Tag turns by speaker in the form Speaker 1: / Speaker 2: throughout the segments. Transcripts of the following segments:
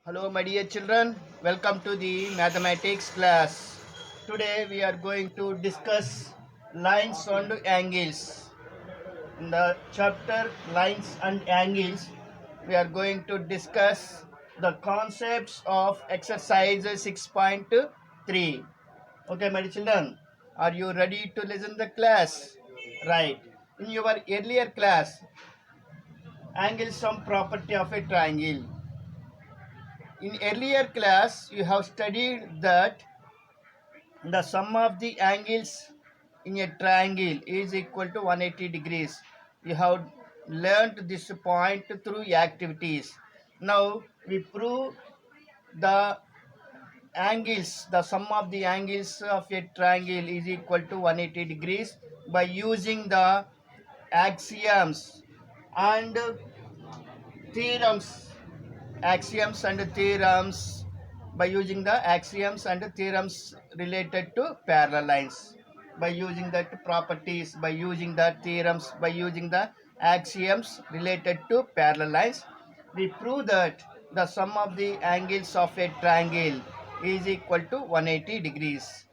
Speaker 1: Hello, my dear children. Welcome to the mathematics class. Today we are going to discuss lines and angles. In the chapter Lines and Angles, we are going to discuss the concepts of exercise 6.3. Okay, my dear children, are you ready to listen the class? Right. In your earlier class, angle sum property of a triangle. In earlier class, you have studied that the sum of the angles in a triangle is equal to 180 degrees. You have learnt this point through activities. Now, we prove the the sum of the angles of a triangle is equal to 180 degrees by using the axioms and theorems by using the axioms and theorems related to parallel lines, by using that properties, by using the theorems, by using the axioms related to parallel lines, we prove that the sum of the angles of a triangle is equal to 180 degrees.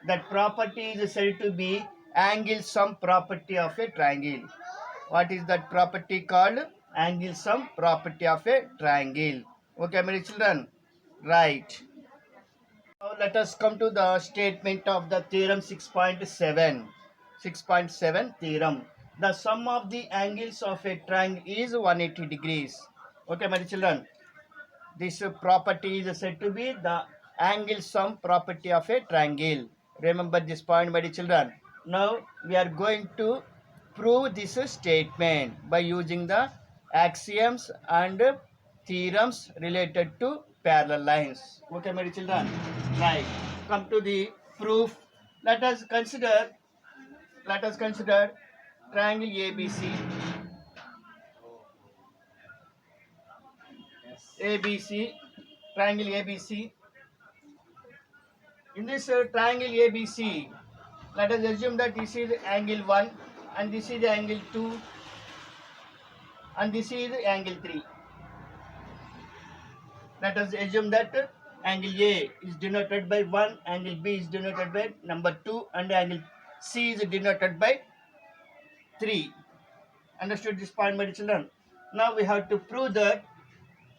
Speaker 1: That property is said to be angle sum property of a triangle. What is that property called? Angle sum property of a triangle. Okay, my children. Right. Now let us come to the statement of the theorem 6.7. 6.7 theorem. The sum of the angles of a triangle is 180 degrees. Okay, my children. This property is said to be the angle sum property of a triangle. Remember this point, my dear children. Now we are going to prove this statement by using the axioms and theorems related to parallel lines. Okay, my dear children. Right. Come to the proof. Let us consider. Let us consider triangle ABC. ABC. Triangle ABC. In this triangle ABC, let us assume that this is angle 1 and this is angle 2 and this is angle 3. Let us assume that angle A is denoted by 1, angle B is denoted by number 2 and angle C is denoted by 3. Understood this point, my dear children? Now we have to prove that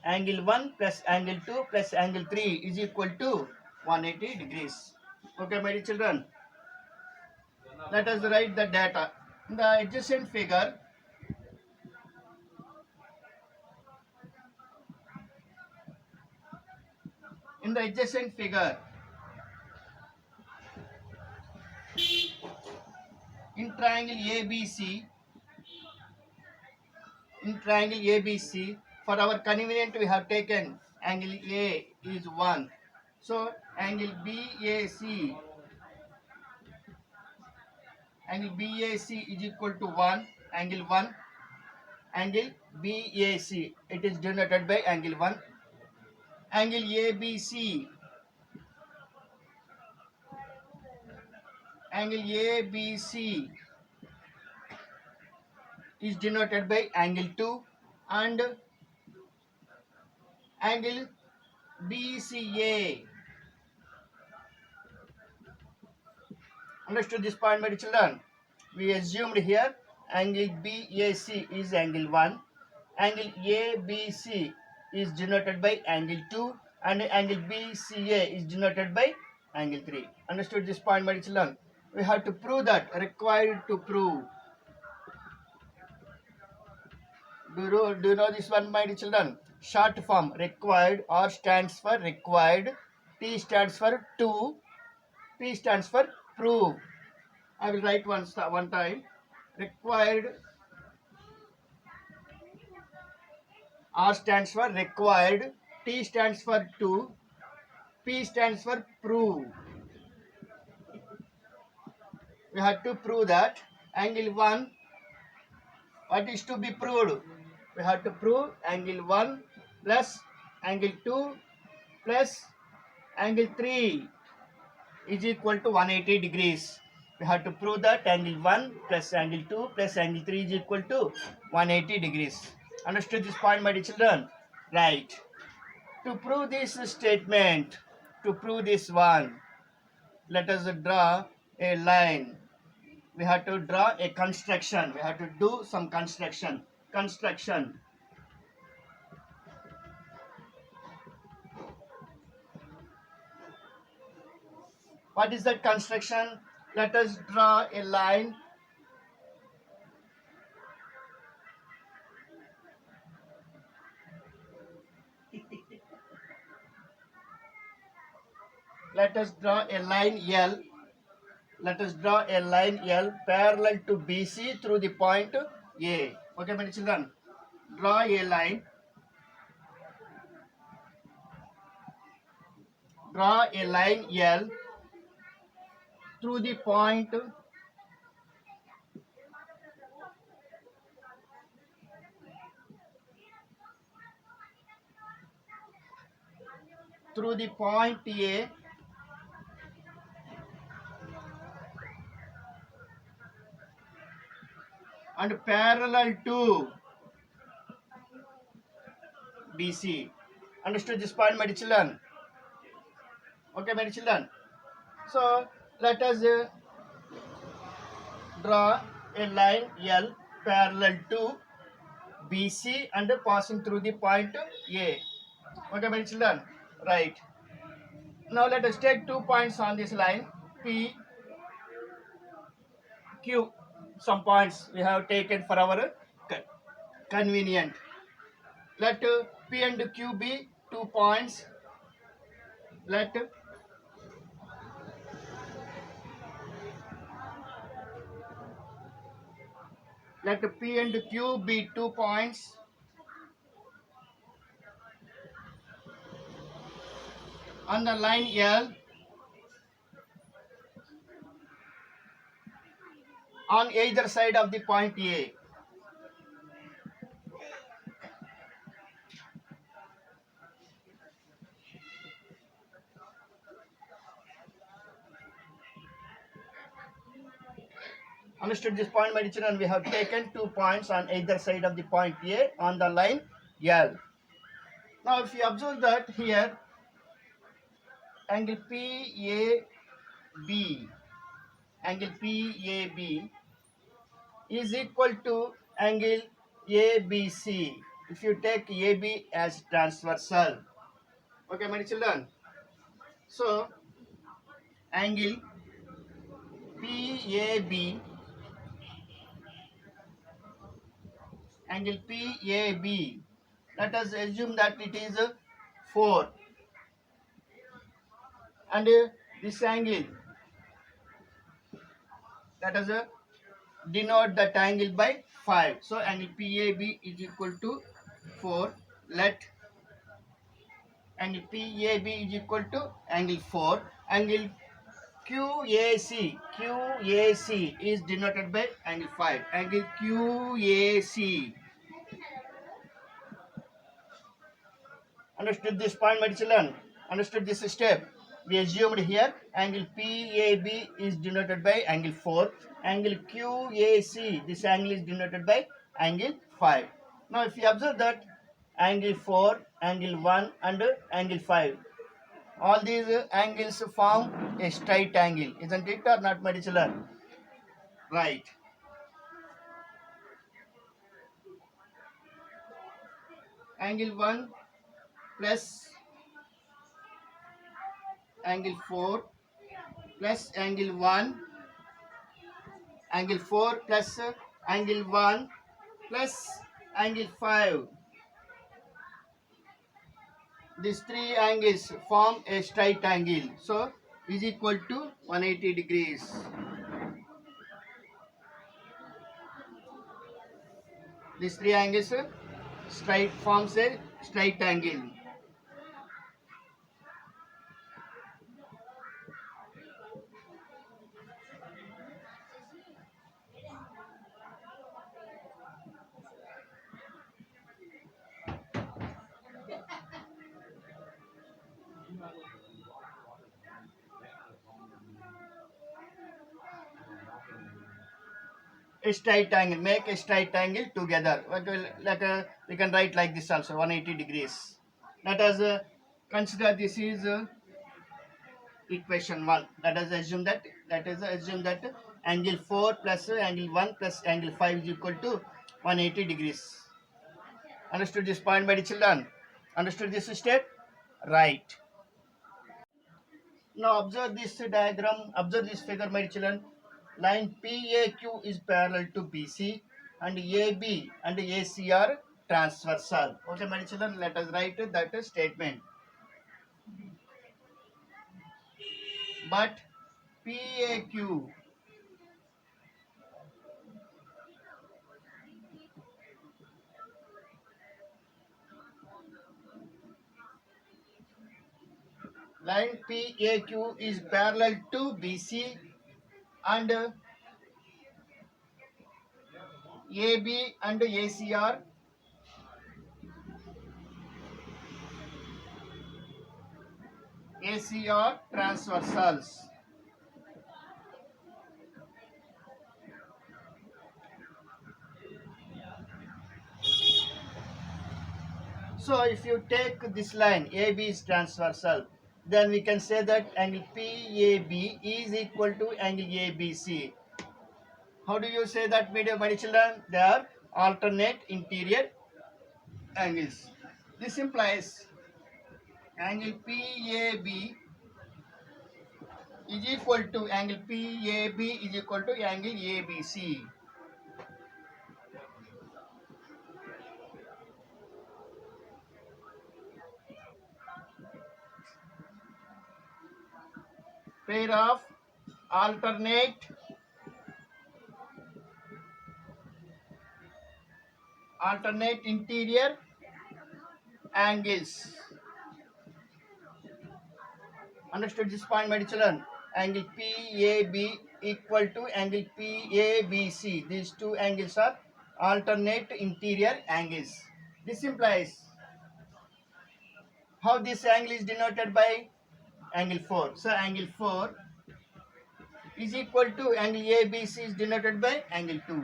Speaker 1: angle 1 plus angle 2 plus angle 3 is equal to 180 degrees. Okay, my dear children? Let us write the data. In the adjacent figure, in the adjacent figure, in triangle ABC, for our convenience we have taken angle A is 1. So angle BAC is equal to 1, angle 1, angle BAC, it is denoted by angle 1. Angle ABC, angle ABC is denoted by angle 2 and angle BCA. Understood this point, my children? We assumed here angle BAC is angle 1, angle ABC is denoted by angle 2 and angle BCA is denoted by angle 3. Understood this point, my children? We have to prove that, required to prove. Do you know this one, my children? Short form required, R stands for required, T stands for to, P stands for prove. I will write one time. Required, R stands for required, T stands for to, P stands for prove. We have to prove that angle 1, what is to be proved? We have to prove angle 1 plus angle 2 plus angle 3 is equal to 180 degrees. We have to prove that angle 1 plus angle 2 plus angle 3 is equal to 180 degrees. Understood this point, my dear children? Right. To prove this statement, to prove this one, let us draw a line. We have to draw a construction. We have to do some construction. Construction. What is that construction? Let us draw a line. Let us draw a line L. Let us draw a line L parallel to BC through the point A. Okay, my children. Draw a line. Draw a line L through the point A and parallel to BC. Understood this point, my children? Okay, my children. So let us draw a line L parallel to BC and passing through the point A. Okay, my children. Right. Now let us take 2 points on this line P, Q. Some points we have taken for our convenient. Let P and Q be 2 points. Let P and Q be 2 points. On the line L on either side of the point A. Understood this point, my children? We have taken 2 points on either side of the point A on the line L. Now, if you observe that here, angle PAB, angle PAB is equal to angle ABC. If you take AB as transversal, okay, my children. So, angle PAB, angle PAB. Let us assume that it is 4, and this angle, let us denote that angle by 5. So angle PAB is equal to 4. Let angle PAB is equal to angle 4. Angle QAC is denoted by angle 5. Angle QAC. Understood this point, my children? Understood this step? We assumed here angle PAB is denoted by angle 4. Angle QAC, this angle is denoted by angle 5. Now, if you observe that angle 4, angle 1 and angle 5, all these angles form a straight angle. Isn't it or not, my children? Right. Angle 1 plus angle 4 plus angle 1, angle 4 plus angle 1 plus angle 5. These three angles form a straight angle. So, is equal to 180 degrees. These three angles straight forms a straight angle. A straight angle, make a straight angle together. We can write like this also, 180 degrees. Let us Consider this is equation 1. Let us assume that angle 4 plus angle 1 plus angle 5 is equal to 180 degrees. Understood this point, my dear children? Understood this step? Right. Now observe this diagram, observe this figure, my dear children. Line PAQ is parallel to BC and AB and AC are transversal. Okay, my dear children, let us write that statement. But PAQ line PAQ is parallel to BC and AB and AC are transversals. So if you take this line AB is transversal, then we can say that angle PAB is equal to angle ABC. How do you say that, my dear children? They are alternate interior angles. This implies angle PAB is equal to angle PAB is equal to angle ABC. Pair of alternate interior angles. Understood this point, my dear children? Angle PAB equal to angle PABC. These two angles are alternate interior angles. This implies how this angle is denoted by angle 4. So angle 4 is equal to angle ABC is denoted by angle 2.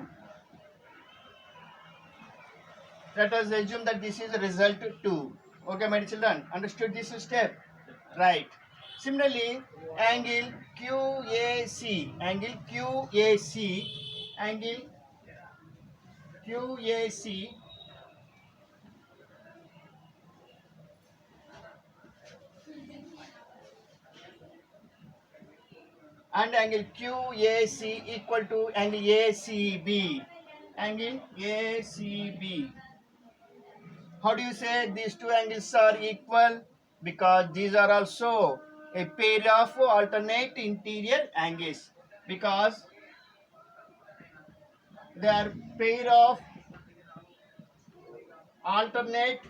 Speaker 1: Let us assume that this is result 2. Okay, my dear children, understood this step? Right. Similarly, angle QAC, angle QAC and angle QAC equal to angle ACB. Angle ACB. How do you say these two angles are equal? Because these are also a pair of alternate interior angles. Because they are pair of alternate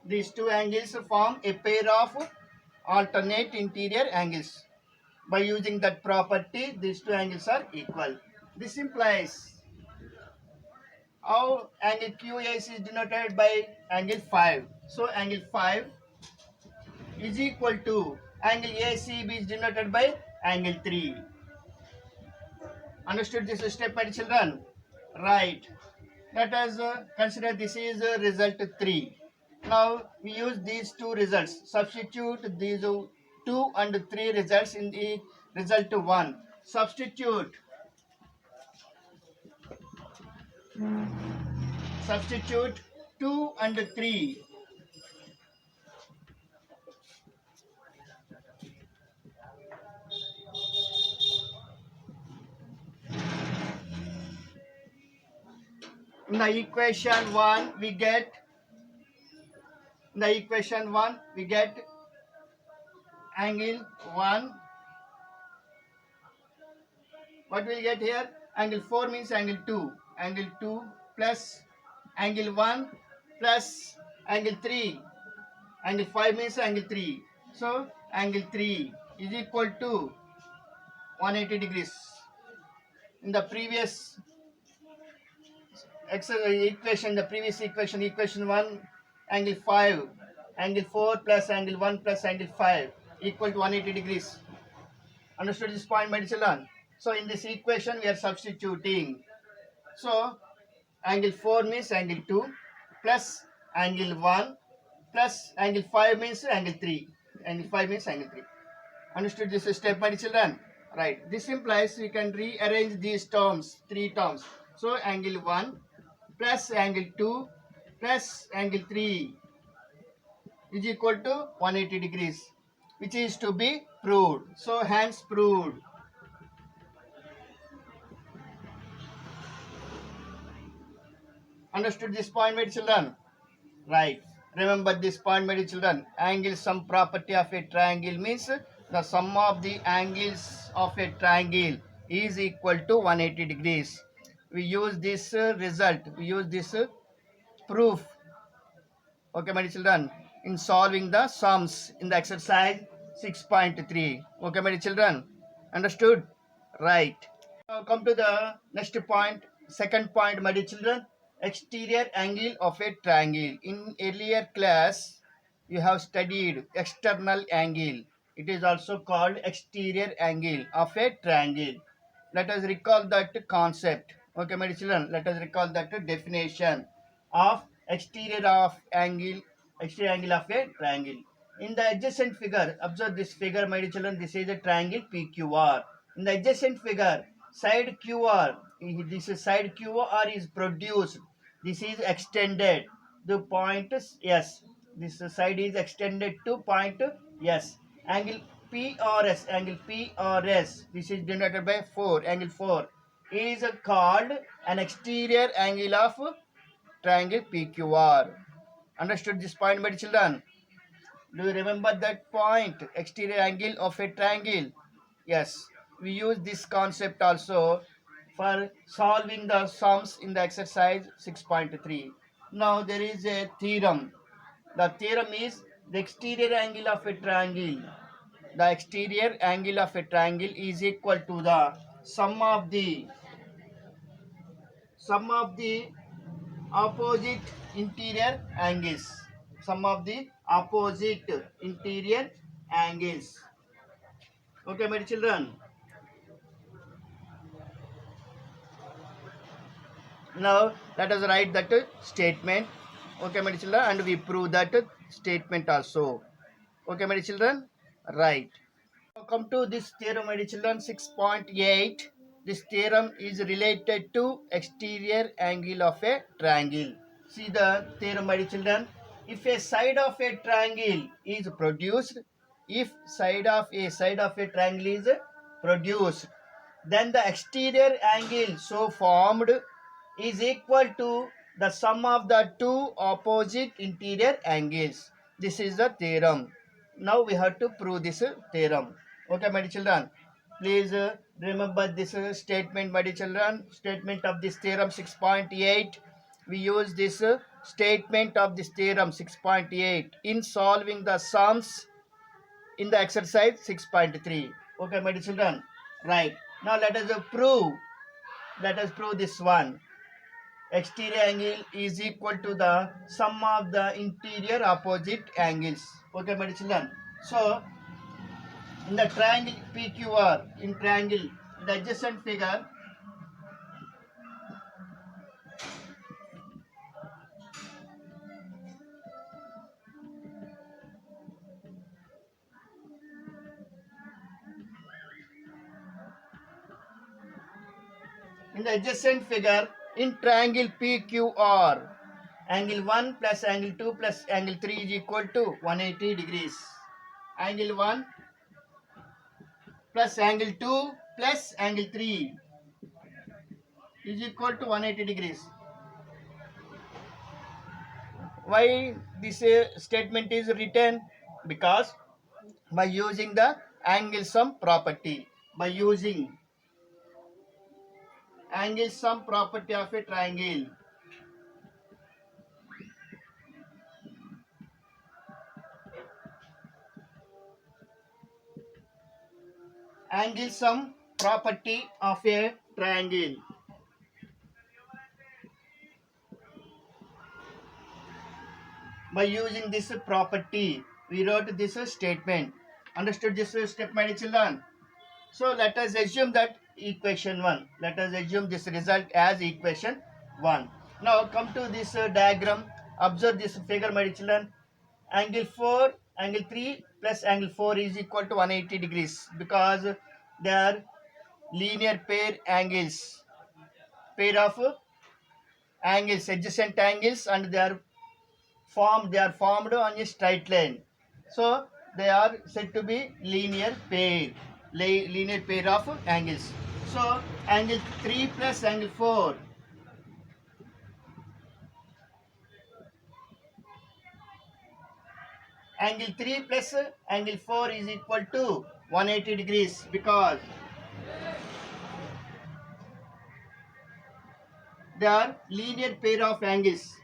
Speaker 1: these two angles form a pair of alternate interior angles. By using that property, these two angles are equal. This implies how angle QAC is denoted by angle 5. So angle 5 is equal to angle ACB is denoted by angle 3. Understood this step, my children? Right. Let us consider this is result 3. Now we use these two results. Substitute these 2 and 3 results in the result 1. Substitute 2 and 3. In the equation 1 we get angle 1. What will get here? Angle 4 means angle 2. Angle 2 plus angle 1 plus angle 3. Angle 5 means angle 3. So angle 3 is equal to 180 degrees. In the previous equation 1, angle 5, angle 4 plus angle 1 plus angle 5 equal to 180 degrees. Understood this point, my children? So in this equation, we are substituting. So angle 4 means angle 2 plus angle 1 plus angle 5 means angle 3. Angle 5 means angle 3. Understood this step, my children? Right. This implies we can rearrange these terms, three terms. So angle 1 plus angle 2 plus angle 3 is equal to 180 degrees, which is to be proved. So hence proved. Understood this point, my children? Right. Remember this point, my children. Angle sum property of a triangle means the sum of the angles of a triangle is equal to 180 degrees. We use this result. We use this proof. Okay, my children. In solving the sums in the exercise 6.3. Okay, my children. Understood? Right. Now come to the next point. Second point, my dear children. Exterior angle of a triangle. In earlier class, you have studied external angle. It is also called exterior angle of a triangle. Let us recall that concept. Okay, my dear children. Let us recall that definition of exterior angle of a triangle. In the adjacent figure, observe this figure, my dear children. This is a triangle PQR. In the adjacent figure, side QR, this is side QR is produced. This is extended. The point is S. This side is extended to point S. Angle PRS. This is denoted by 4. Angle 4 is called an exterior angle of triangle PQR. Understood this point, my children? Do you remember that point? Exterior angle of a triangle. Yes, we use this concept also for solving the sums in the exercise 6.3. Now there is a theorem. The theorem is the exterior angle of a triangle. The exterior angle of a triangle is equal to the sum of the opposite interior angles. Sum of the opposite interior angles. Okay, my children. Now let us write that statement. Okay, my children, and we prove that statement also. Okay, my children. Right. Now come to this theorem, my children. 6.8. This theorem is related to exterior angle of a triangle. See the theorem, my children. If a side of a triangle is produced, if side of a triangle is produced, then the exterior angle so formed is equal to the sum of the two opposite interior angles. This is the theorem. Now we have to prove this theorem. Okay, my dear children. Please remember this statement, my dear children. Statement of this theorem 6.8. We use this statement of this theorem 6.8 in solving the sums in the exercise 6.3. Okay, my dear children. Right. Now let us prove. Let us prove this one. Exterior angle is equal to the sum of the interior opposite angles. Okay, my dear children. So in the triangle PQR, in triangle, the adjacent figure, in the adjacent figure, in triangle PQR, angle 1 plus angle 2 plus angle 3 is equal to 180 degrees. Angle 1 plus angle 2 plus angle 3 is equal to 180 degrees. Why this statement is written? Because by using the angle sum property, by using angle sum property of a triangle, angle sum property of a triangle. By using this property, we wrote this statement. Understood this step, my children? So let us assume that equation 1. Let us assume this result as equation 1. Now come to this diagram. Observe this figure, my children. Angle 4, angle 3 plus angle 4 is equal to 180 degrees because they are linear pair of angles, adjacent angles, and they are formed on a straight line. So they are said to be linear pair of angles. So angle 3 plus angle 4, angle 3 plus angle 4 is equal to 180 degrees because they are linear pair of angles.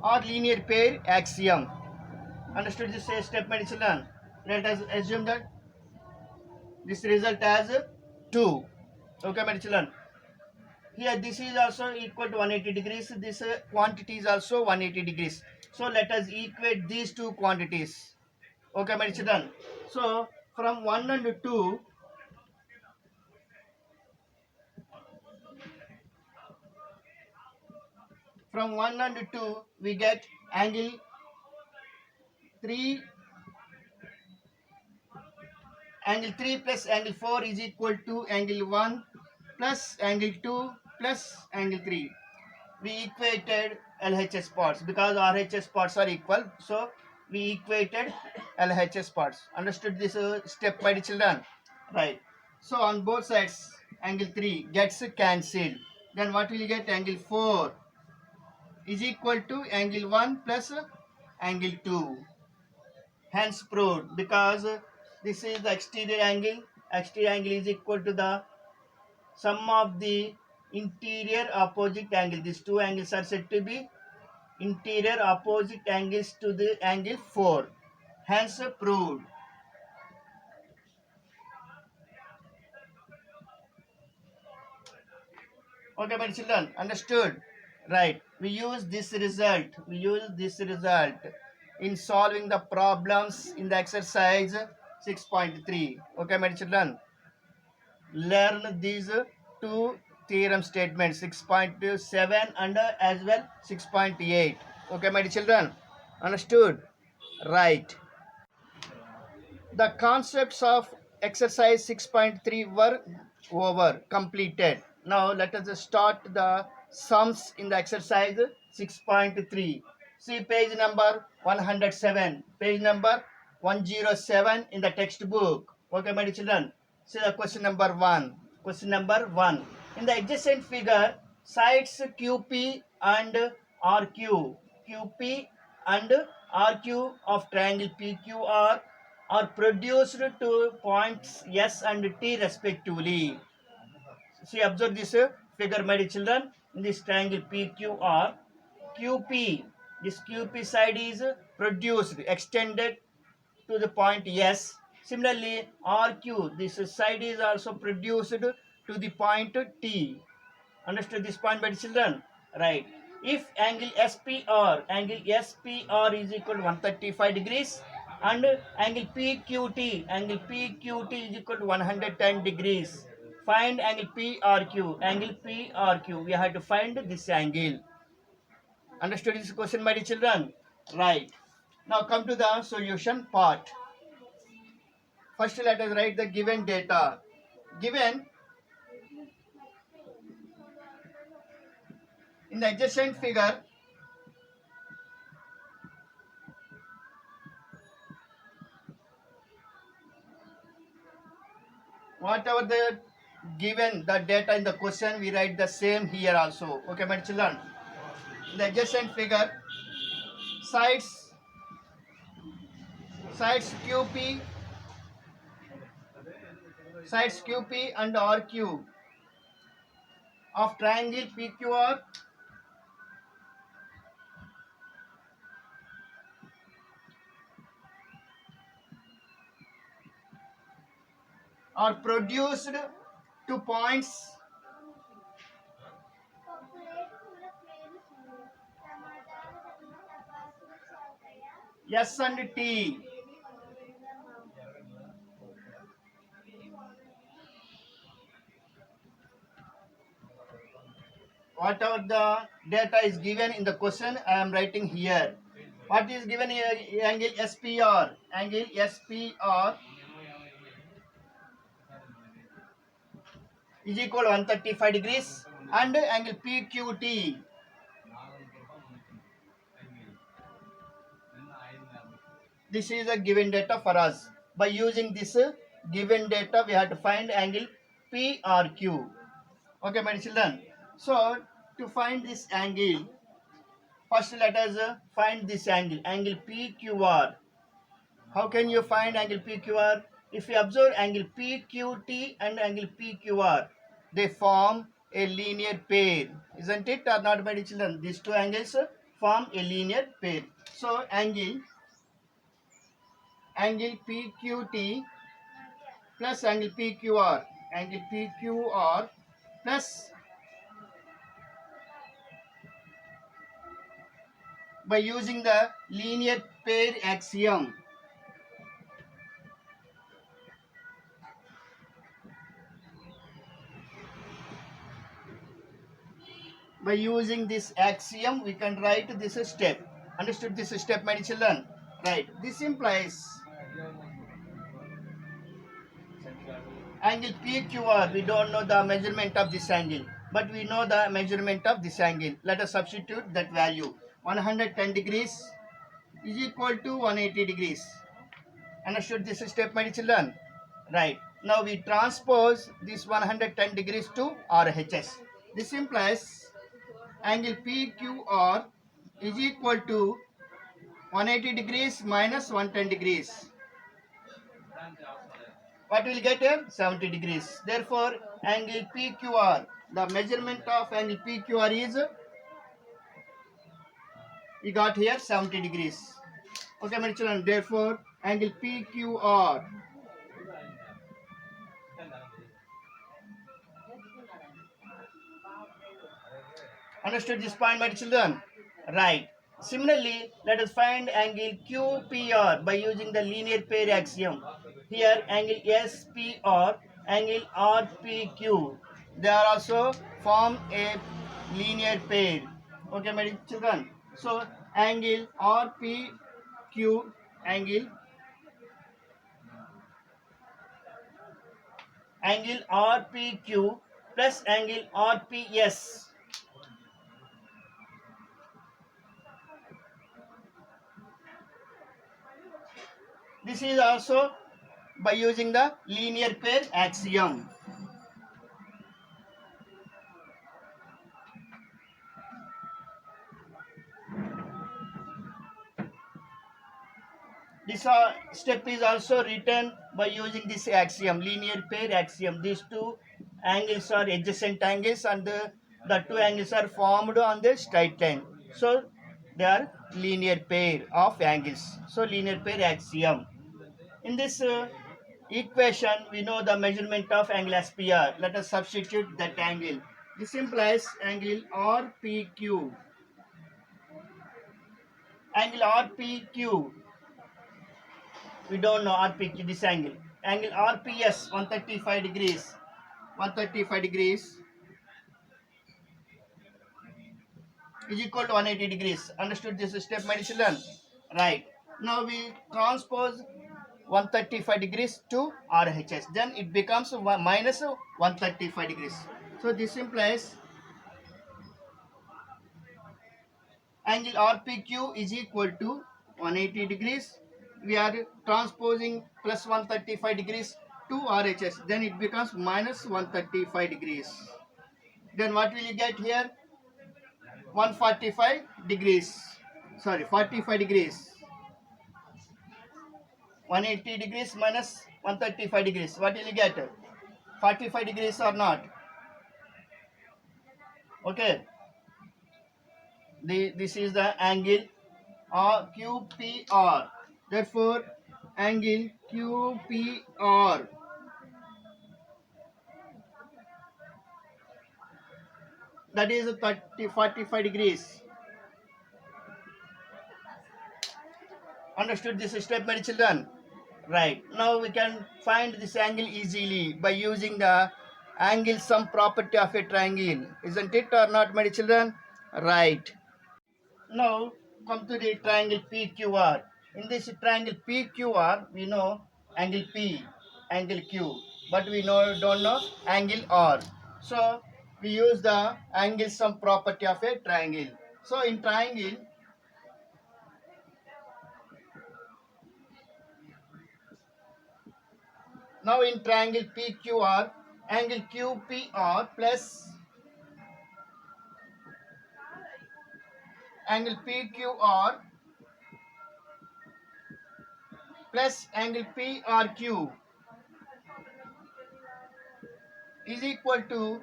Speaker 1: Or linear pair axiom. Understood this step, my children? Let us assume that this result as 2. Okay, my children? Here this is also equal to 180 degrees. This quantity is also 180 degrees. So let us equate these two quantities. Okay, my children? So from 1 and 2, from 1 and 2, we get angle 3, angle 3 plus angle 4 is equal to angle 1 plus angle 2 plus angle 3. We equated LHS parts because RHS parts are equal. So we equated LHS parts. Understood this step, my children? Right. So on both sides, angle 3 gets cancelled. Then what will you get? Angle 4 is equal to angle 1 plus angle 2. Hence proved because this is the exterior angle. Exterior angle is equal to the sum of the interior opposite angle. These two angles are said to be interior opposite angles to the angle 4. Hence proved. Okay, my children, understood? Right. We use this result. In solving the problems in the exercise 6.3. Okay, my children. Learn these two theorem statements 6.7 and as well 6.8. Okay, my children. Understood? Right. The concepts of exercise 6.3 were completed. Now let us start the sums in the exercise 6.3. See page number 107, page number 107 in the textbook. Okay, my children. See the question number 1. Question number 1. In the adjacent figure, sides QP and RQ. QP and RQ of triangle PQR are produced to points S and T respectively. See, observe this figure, my dear children. In this triangle PQR, QP, this QP side is produced, extended to the point S. Similarly, RQ, this side is also produced to the point T. Understood this point, my children? Right. If angle SPR is equal to 135 degrees and angle PQT is equal to 110 degrees. Find angle PRQ. Angle PRQ. We have to find this angle. Understood this question, my dear children? Right. Now come to the solution part. First, let us write the given data. Given in the adjacent figure, whatever the given the data in the question, we write the same here also. Okay, my children. In the adjacent figure, sides sides QP sides QP and RQ of triangle PQR are produced to points S and T. Whatever the data is given in the question, I am writing here. What is given here? Angle SPR. Angle SPR is equal to 135 degrees, and angle PQT. This is a given data for us. By using this given data, we have to find angle PRQ. Okay, my children. So, to find this angle, first let us find this angle, angle PQR. How can you find angle PQR? If you observe angle PQT and angle PQR, they form a linear pair, isn't it or not, my children? These two angles form a linear pair. So angle PQT plus angle PQR plus, by using the linear pair axiom, by using this axiom we can write this step. Understood this step, my children? Right. This implies angle PQR, we don't know the measurement of this angle, but we know the measurement of this angle. Let us substitute that value. 110 degrees is equal to 180 degrees. Understood this step, my children? Right. Now we transpose this 110 degrees to RHS. This implies angle PQR is equal to 180 degrees minus 110 degrees. What will get here? 70 degrees. Therefore, angle PQR, the measurement of angle PQR is, we got here 70 degrees. Okay, my children. Therefore, angle PQR, understood this point, my children? Right. Similarly, let us find angle QPR by using the linear pair axiom. Here, angle SPR, angle RPQ, they are also form a linear pair. Okay, my children. So, angle RPQ, angle RPQ plus angle RPS. This is also by using the linear pair axiom. This step is also written by using this axiom, linear pair axiom. These two angles are adjacent angles, and the two angles are formed on the straight line. So they are linear pair of angles. So linear pair axiom. In this equation, we know the measurement of angle SPR. Let us substitute that angle. This implies angle RPQ. Angle RPQ, we don't know RPQ, this angle. Angle RPS, 135 degrees. 135 degrees is equal to 180 degrees. Understood this step, my children? Right. Now we transpose 135 degrees to RHS. Then it becomes minus 135 degrees. So this implies angle RPQ is equal to 180 degrees. We are transposing plus 135 degrees to RHS. Then it becomes minus 135 degrees. Then what will you get here? 145 degrees. Sorry, 45 degrees. 180 degrees minus 135 degrees. What will you get? 45 degrees or not? Okay. This is the angle QPR. Therefore, angle QPR, that is 45 degrees. Understood this step, my children? Right. Now we can find this angle easily by using the angle sum property of a triangle. Isn't it or not, my children? Right. Now come to the triangle PQR. In this triangle PQR, we know angle P, angle Q, but we don't know angle R. So we use the angle sum property of a triangle. So in triangle, now in triangle PQR, angle QPR plus angle PQR plus angle PRQ is equal to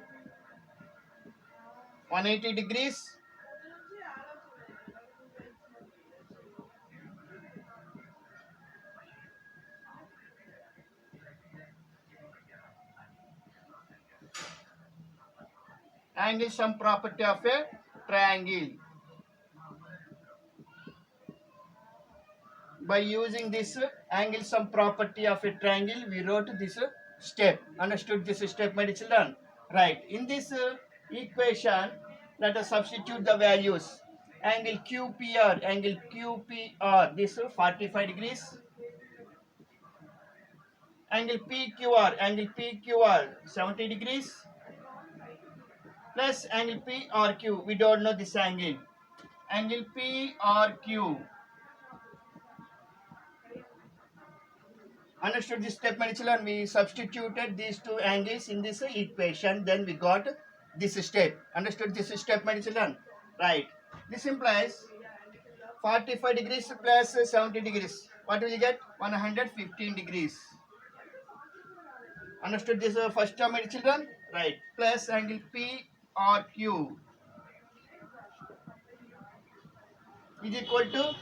Speaker 1: 180 degrees. Angle sum property of a triangle. By using this angle sum property of a triangle, we wrote this step. Understood this step, my children? Right. In this equation, let us substitute the values. Angle QPR, this 45 degrees. Angle PQR, 70 degrees. Plus angle PRQ, we don't know this angle. Angle PRQ. Understood this step, my children? We substituted these two angles in this equation, then we got this step. Understood this step, my children? Right. This implies 45 degrees plus 70 degrees. What will you get? 115 degrees. Understood this first term, my children? Right. Plus angle PRQ is equal to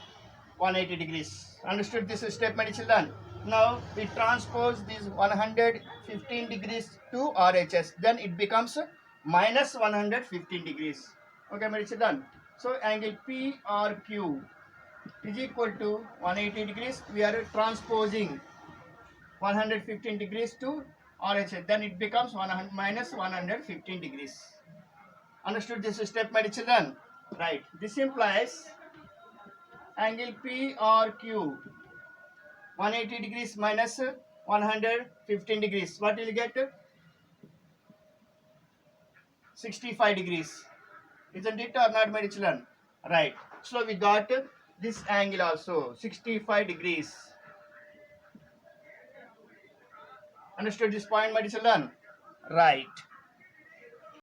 Speaker 1: 180 degrees. Understood this step, my children? Now we transpose this 115 degrees to RHS. Then it becomes minus 115 degrees. Okay, my children? So angle PRQ is equal to 180 degrees. We are transposing 115 degrees to RHS. Then it becomes minus 115 degrees. Understood this step, my children? Right. This implies angle PRQ 180 degrees minus 115 degrees. What will you get? 65 degrees. Isn't it or not, my children? Right. So we got this angle also 65 degrees. Understood this point, my children? Right.